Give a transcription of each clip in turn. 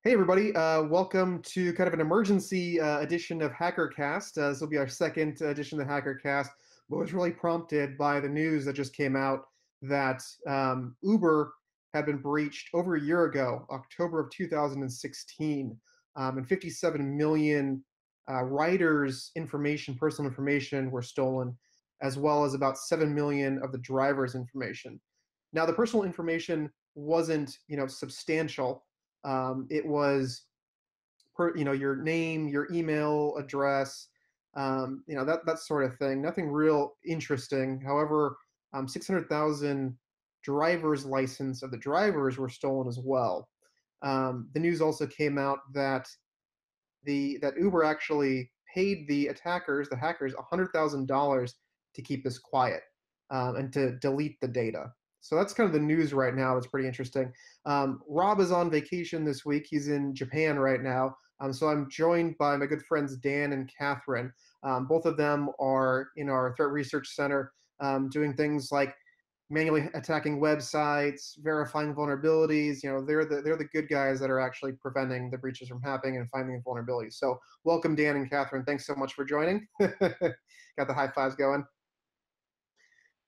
Hey everybody, welcome to kind of an emergency edition of HackerKast. This will be our second edition of HackerKast, but was really prompted by the news that just came out that Uber had been breached over a year ago, October of 2016, and 57 million riders' information, personal information, were stolen, as well as about 7 million of the driver's information. Now, the personal information wasn't, substantial. It was your name, your email address, that sort of thing. Nothing real interesting. However, 600,000 driver's license of the drivers were stolen as well. The news also came out that that Uber actually paid the attackers, the hackers, $100,000 to keep this quiet and to delete the data. So that's kind of the news right now. That's pretty interesting. Rob is on vacation this week. He's in Japan right now. So I'm joined by my good friends Dan and Catherine. Both of them are in our threat research center doing things like manually attacking websites, verifying vulnerabilities. They're the good guys that are actually preventing the breaches from happening and finding vulnerabilities. So welcome, Dan and Catherine. Thanks so much for joining. Got the high fives going.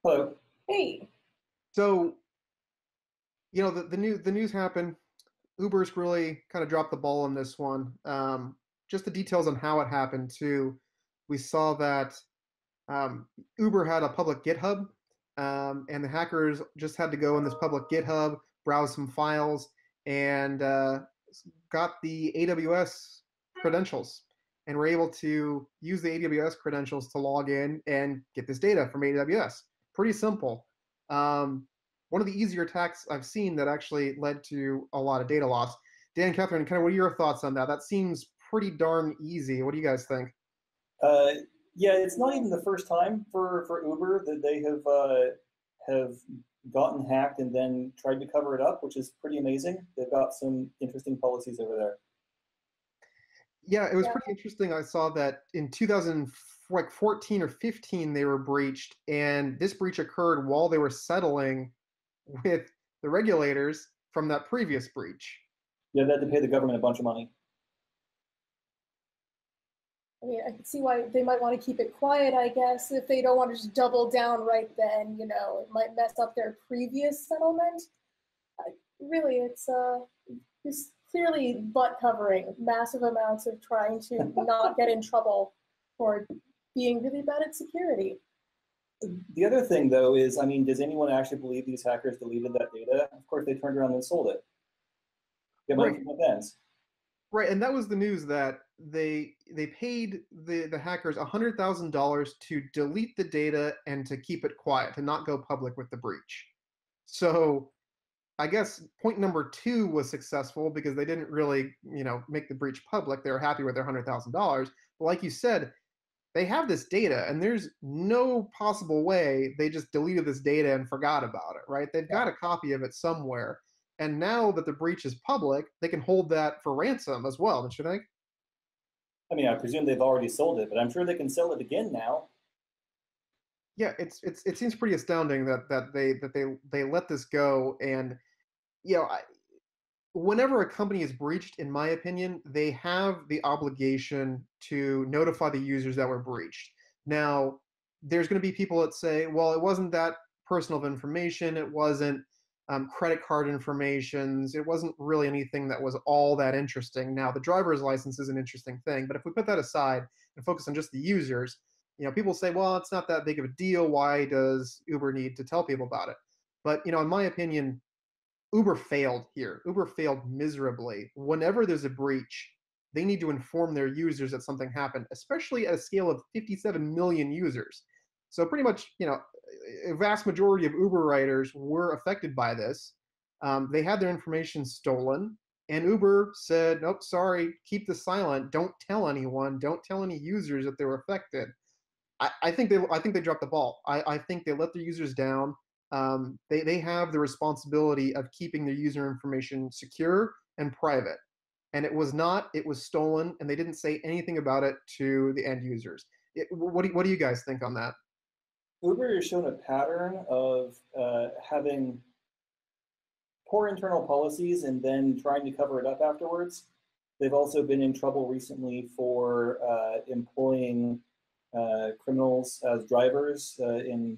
Hello. Hey. So the news happened. Uber's really kind of dropped the ball on this one. Just the details on how it happened too. We saw that Uber had a public GitHub, and the hackers just had to go in this public GitHub, browse some files, and got the AWS credentials, and were able to use the AWS credentials to log in and get this data from AWS. Pretty simple. One of the easier attacks I've seen that actually led to a lot of data loss. Dan, Catherine, kind of what are your thoughts on that? That seems pretty darn easy. What do you guys think? Uh, yeah, it's not even the first time for Uber that they have gotten hacked and then tried to cover it up, which is pretty amazing. They've got some interesting policies over there. Yeah, it was pretty interesting. I saw that in 2014 or 15 they were breached, and this breach occurred while they were settling with the regulators from that previous breach. Yeah, they had to pay the government a bunch of money. I mean, I can see why they might want to keep it quiet, I guess, if they don't want to just double down right then, it might mess up their previous settlement. Really, it's clearly butt covering, massive amounts of trying to not get in trouble for being really bad at security. The other thing, though, is, I mean, does anyone actually believe these hackers deleted that data? Of course, they turned around and sold it. Get money from both ends. Right, and that was the news that they paid the hackers $100,000 to delete the data and to keep it quiet, to not go public with the breach. So I guess point number two was successful because they didn't really, make the breach public. They were happy with their $100,000. But like you said, they have this data, and there's no possible way they just deleted this data and forgot about it, right? They've got a copy of it somewhere. And now that the breach is public, they can hold that for ransom as well, don't you think? I mean, I presume they've already sold it, but I'm sure they can sell it again now. Yeah, it seems pretty astounding that they let this go. And whenever a company is breached, in my opinion, they have the obligation to notify the users that were breached. Now, there's going to be people that say, well, it wasn't that personal of information, it wasn't credit card informations, it wasn't really anything that was all that interesting. Now, the driver's license is an interesting thing, but if we put that aside and focus on just the users, people say, well, it's not that big of a deal. Why does Uber need to tell people about it? But, in my opinion, Uber failed here. Uber failed miserably. Whenever there's a breach, they need to inform their users that something happened, especially at a scale of 57 million users. So pretty much, a vast majority of Uber riders were affected by this. They had their information stolen, and Uber said, "Nope, sorry, keep this silent. Don't tell anyone. Don't tell any users that they were affected." I think they dropped the ball. I think they let their users down. They have the responsibility of keeping their user information secure and private. And it was not, it was stolen, and they didn't say anything about it to the end users. What do you guys think on that? Uber has shown a pattern of having poor internal policies and then trying to cover it up afterwards. They've also been in trouble recently for employing criminals as drivers in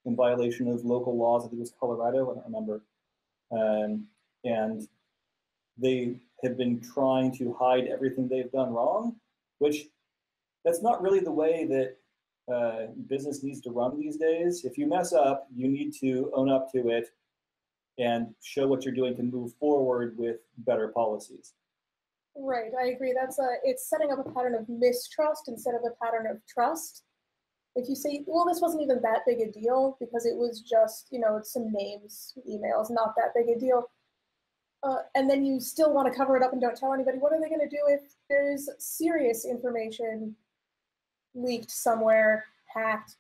violation of local laws. I think it was Colorado, I don't remember. And they have been trying to hide everything they've done wrong, which that's not really the way that business needs to run these days. If you mess up, you need to own up to it and show what you're doing to move forward with better policies. Right, I agree. It's setting up a pattern of mistrust instead of a pattern of trust. If you say, well, this wasn't even that big a deal because it was just, it's some names, emails, not that big a deal. And then you still want to cover it up and don't tell anybody, what are they going to do if there's serious information leaked somewhere, hacked,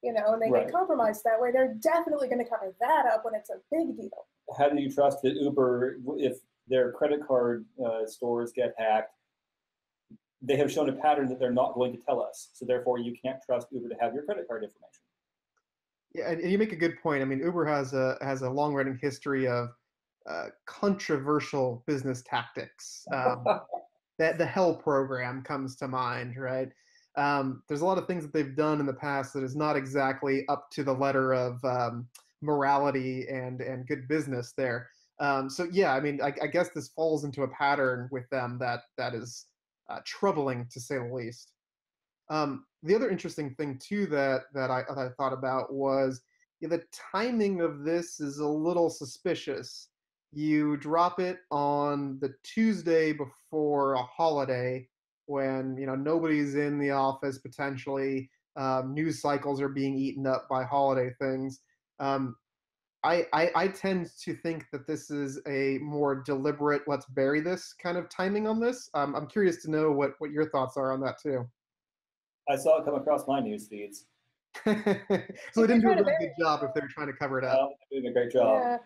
and they get compromised that way? They're definitely going to cover that up when it's a big deal. How do you trust that Uber, if their credit card stores get hacked, they have shown a pattern that they're not going to tell us. So therefore, you can't trust Uber to have your credit card information. Yeah, and you make a good point. I mean, Uber has a long-running history of controversial business tactics. That the Hell program comes to mind, right? There's a lot of things that they've done in the past that is not exactly up to the letter of morality and good business there. So yeah, I mean, I guess this falls into a pattern with them that is troubling to say the least. The other interesting thing too that I thought about was the timing of this is a little suspicious. You drop it on the Tuesday before a holiday when nobody's in the office potentially. News cycles are being eaten up by holiday things. I tend to think that this is a more deliberate, let's bury this kind of timing on this. I'm curious to know what your thoughts are on that too. I saw it come across my news feeds. So they didn't do a really good job if they were trying to cover it up. They're doing a great job. Yeah.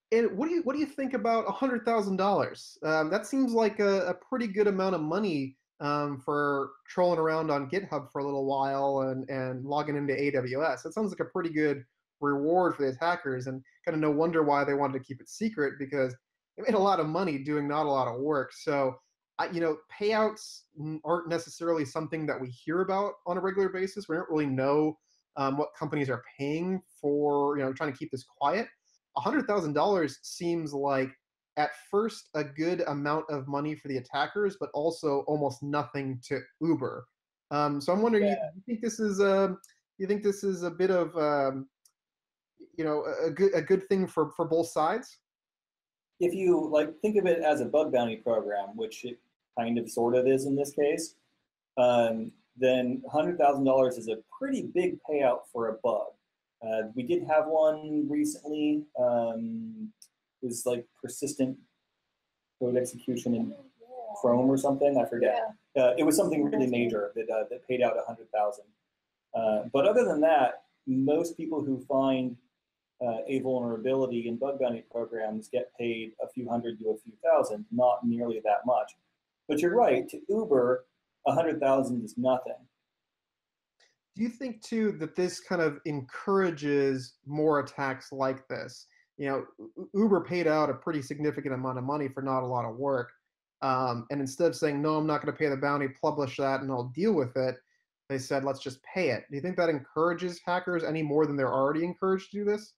And what do you think about $100,000? That seems like a pretty good amount of money for trolling around on GitHub for a little while and logging into AWS. That sounds like a pretty good reward for these hackers, and kind of no wonder why they wanted to keep it secret, because they made a lot of money doing not a lot of work. So, payouts aren't necessarily something that we hear about on a regular basis. We don't really know what companies are paying for, trying to keep this quiet. $100,000 seems like at first a good amount of money for the attackers, but also almost nothing to Uber. So I'm wondering, you think this is a bit of a good thing for both sides? If you think of it as a bug bounty program, which it kind of sort of is in this case, then $100,000 is a pretty big payout for a bug. We did have one recently. It was persistent code execution in Chrome or something. I forget. Yeah. It was something really major that paid out $100,000. But other than that, most people who find a vulnerability in bug bounty programs get paid a few hundred to a few thousand, not nearly that much. But you're right, to Uber, $100,000 is nothing. Do you think too that this kind of encourages more attacks like this? Uber paid out a pretty significant amount of money for not a lot of work. And instead of saying, no, I'm not going to pay the bounty, publish that, and I'll deal with it, they said, let's just pay it. Do you think that encourages hackers any more than they're already encouraged to do this?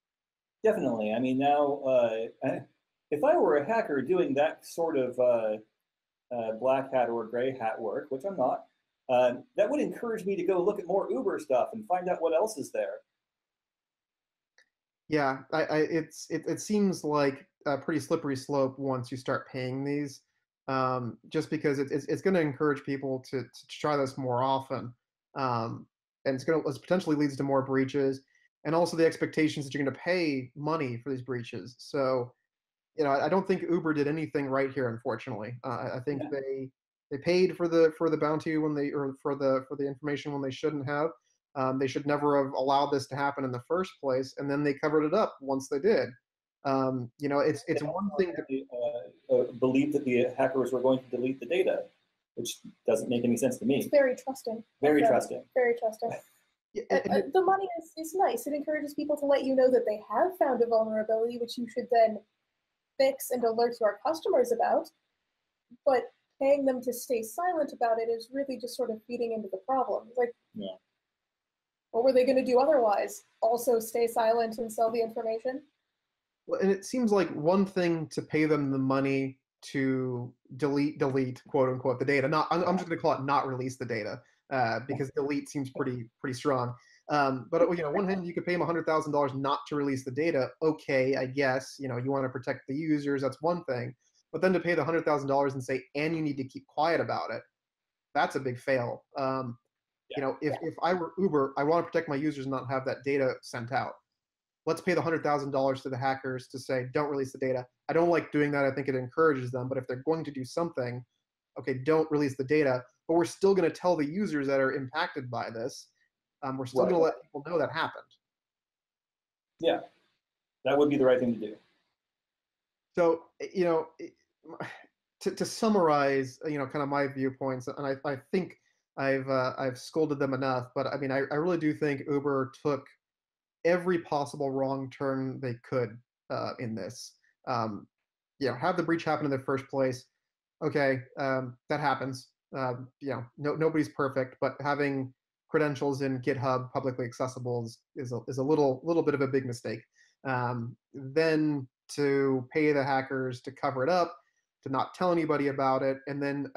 Definitely. I mean, now, if I were a hacker doing that sort of black hat or gray hat work, which I'm not, that would encourage me to go look at more Uber stuff and find out what else is there. Yeah, it seems like a pretty slippery slope once you start paying these, just because it's going to encourage people to try this more often, and it potentially leads to more breaches, and also the expectations that you're going to pay money for these breaches. So, I don't think Uber did anything right here, unfortunately. I think they paid for the bounty or for the information when they shouldn't have. They should never have allowed this to happen in the first place, and then they covered it up once they did. It's one thing to believe that the hackers were going to delete the data, which doesn't make any sense to me. It's very trusting. Very trusting. Very trusting. Yeah, The money is nice. It encourages people to let you know that they have found a vulnerability, which you should then fix and alert your customers about. But paying them to stay silent about it is really just sort of feeding into the problem. It's like, Yeah. what were they going to do otherwise? Also stay silent and sell the information? well, and it seems like one thing to pay them the money to delete, quote unquote, the data. Not, I'm just going to call it not release the data, because delete seems pretty strong. But one hand you could pay them $100,000 not to release the data. Okay, I guess you want to protect the users. That's one thing. But then to pay the $100,000 and say, and you need to keep quiet about it, that's a big fail. If I were Uber, I want to protect my users and not have that data sent out. Let's pay the $100,000 to the hackers to say, don't release the data. I don't like doing that. I think it encourages them. But if they're going to do something, okay, don't release the data. But we're still going to tell the users that are impacted by this. We're still going to let people know that happened. Yeah, that would be the right thing to do. So, to summarize, kind of my viewpoints, and I think I've scolded them enough, but I mean, I really do think Uber took every possible wrong turn they could in this. Have the breach happen in the first place. Okay, that happens. Nobody's perfect, but having credentials in GitHub publicly accessible is a little bit of a big mistake. Then to pay the hackers to cover it up, to not tell anybody about it, and then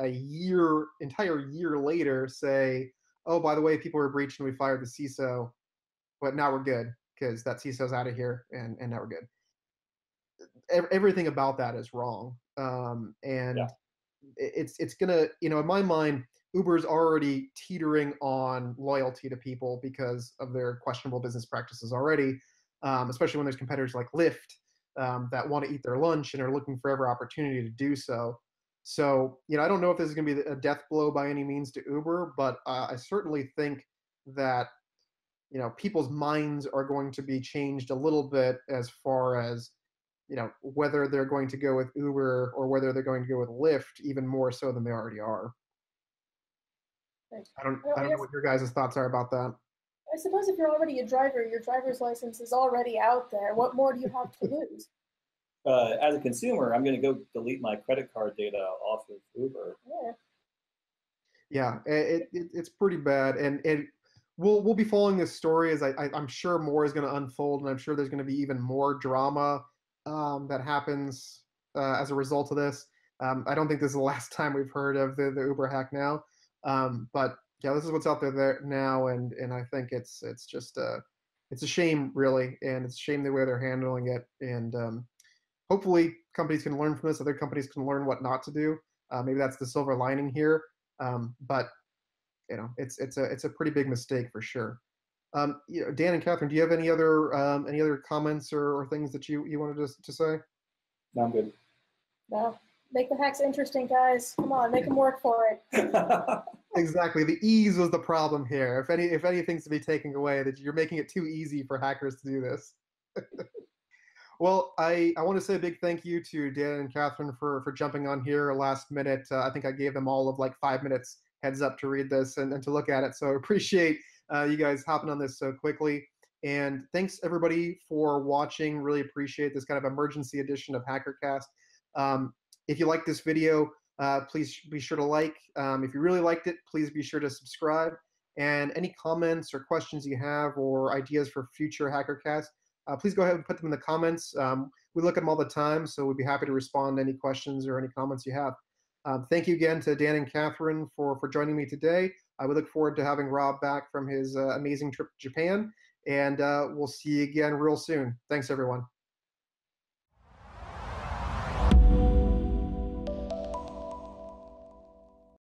entire year later say, oh, by the way, people were breached and we fired the CISO, but now we're good because that CISO's out of here and now we're good. Everything about that is wrong. And it's gonna, in my mind, Uber's already teetering on loyalty to people because of their questionable business practices already, especially when there's competitors like Lyft that want to eat their lunch and are looking for every opportunity to do so. So, I don't know if this is going to be a death blow by any means to Uber, but I certainly think that, people's minds are going to be changed a little bit as far as, whether they're going to go with Uber or whether they're going to go with Lyft, even more so than they already are. I don't know what your guys' thoughts are about that. I suppose if you're already a driver, your driver's license is already out there. What more do you have to lose? As a consumer, I'm going to go delete my credit card data off of Uber. Yeah, it's pretty bad, and we'll be following this story as I'm sure more is going to unfold, and I'm sure there's going to be even more drama that happens as a result of this. I don't think this is the last time we've heard of the Uber hack now, but yeah, this is what's out there now, and I think it's just it's a shame, really, and it's a shame the way they're handling it, and hopefully companies can learn from this. Other companies can learn what not to do. Maybe that's the silver lining here, but it's a pretty big mistake for sure. Dan and Katherine, do you have any other comments or things that you wanted to say? No, I'm good. No, make the hacks interesting, guys. Come on, make them work for it. Exactly. The ease was the problem here. If anything's to be taken away, that you're making it too easy for hackers to do this. Well, I want to say a big thank you to Dan and Katherine for jumping on here last minute. I think I gave them all of like 5 minutes heads up to read this and to look at it. So I appreciate you guys hopping on this so quickly. And thanks everybody for watching. Really appreciate this kind of emergency edition of HackerKast. If you like this video, please be sure to like. If you really liked it, please be sure to subscribe. And any comments or questions you have or ideas for future HackerKast, please go ahead and put them in the comments. We look at them all the time, so we'd be happy to respond to any questions or any comments you have. Thank you again to Dan and Katherine for joining me today. We look forward to having Rob back from his amazing trip to Japan, and we'll see you again real soon. Thanks, everyone.